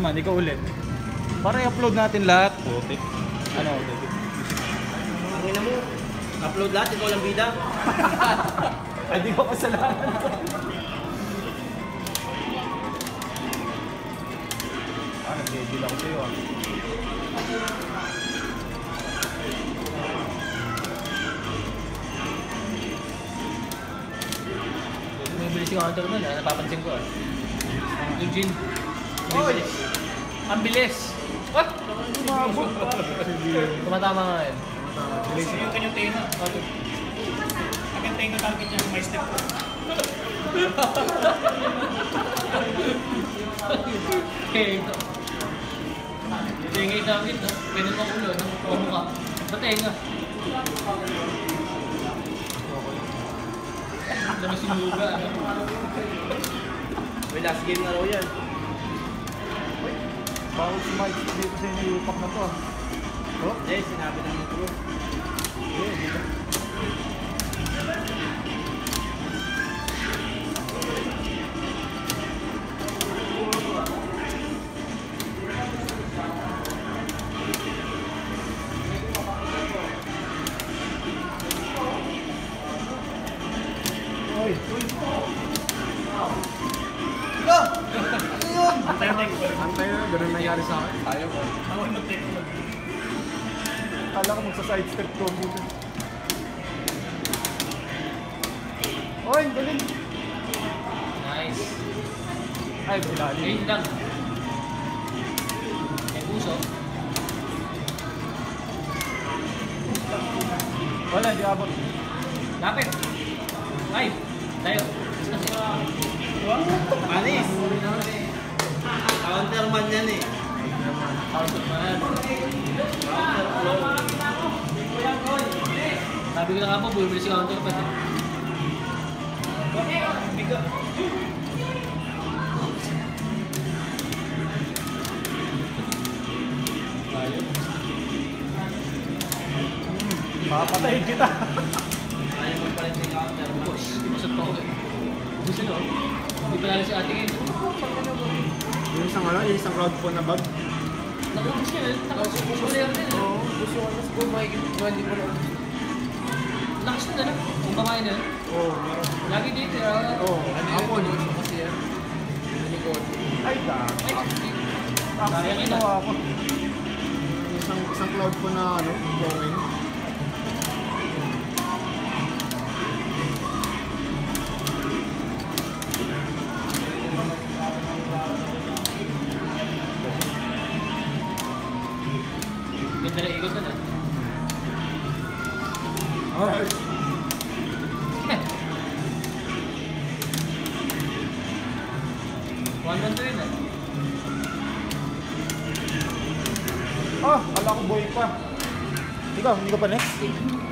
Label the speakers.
Speaker 1: naman, ikaw ulit. Para i-upload natin lahat. Putik. Ano?
Speaker 2: Ang ina mo. Upload lahat, ikaw lang bida.
Speaker 1: Ay, di ko kasalanan. Nag-deal ako sa'yo ah.
Speaker 2: May bilis yung counter nun ah, napapansin ko ah. Eugene. Bilis. Ang bilis! What?
Speaker 1: Umabot pa.
Speaker 2: Tumatama nga yun.
Speaker 3: Bilis yung kanyang tayo na. Agad tayo na target niya may step ko.
Speaker 2: Tenga. Tenga yung target no? Pwede mo ulo, no? O mukha. Sa tenga. Dami sinuga, ano? May last game na raw yan.
Speaker 1: Bawal sumite dito sa iniupak na to ah. Oh?
Speaker 2: Eh, sinabi na ng crew.
Speaker 1: Dito. Oy!
Speaker 3: Antay na, ganun nangyari sa akin.
Speaker 1: Ayaw ko.
Speaker 3: Ako yung mag-take ko.
Speaker 1: Kala ko magsa-sidestep ko dito. Oy, galing!
Speaker 2: Nice.
Speaker 1: Ay, ilalim.
Speaker 2: Ngayon lang. May puso.
Speaker 1: Wala, hindi abot.
Speaker 2: Lapit. Live. Tayo.
Speaker 3: Anis! Counterman yan eh.
Speaker 2: Counter man. Sabi ko na nga po, bumibili si counter pa.
Speaker 3: Biga.
Speaker 1: Papatayin kita.
Speaker 2: Ayaw mo pa rin si counter. Push. Pusot pa ako. Gusto nyo? Hindi pa lalo si ate ngayon.
Speaker 3: Yung isang ano, yung isang crowd phone na bag.
Speaker 2: Nakubos niya eh. Nakubos mo na yan din eh.
Speaker 3: Oo, gusto ko na siguro makikita. Hindi ko na.
Speaker 2: Lakas na lang. Kung bakain na.
Speaker 3: Oo, meron.
Speaker 2: Lagi dito.
Speaker 3: Oo,
Speaker 2: Ako yun. Kasi yan.
Speaker 1: Ay, dami.
Speaker 2: Ay,
Speaker 1: Sayang ginawa ako.
Speaker 3: Isang cloud phone na ano, going.
Speaker 2: ganda na ikot na na.
Speaker 1: Alright.
Speaker 2: One to yun ah.
Speaker 1: Ah, ala ko boy pa. Ikaw, hindi ka pa next?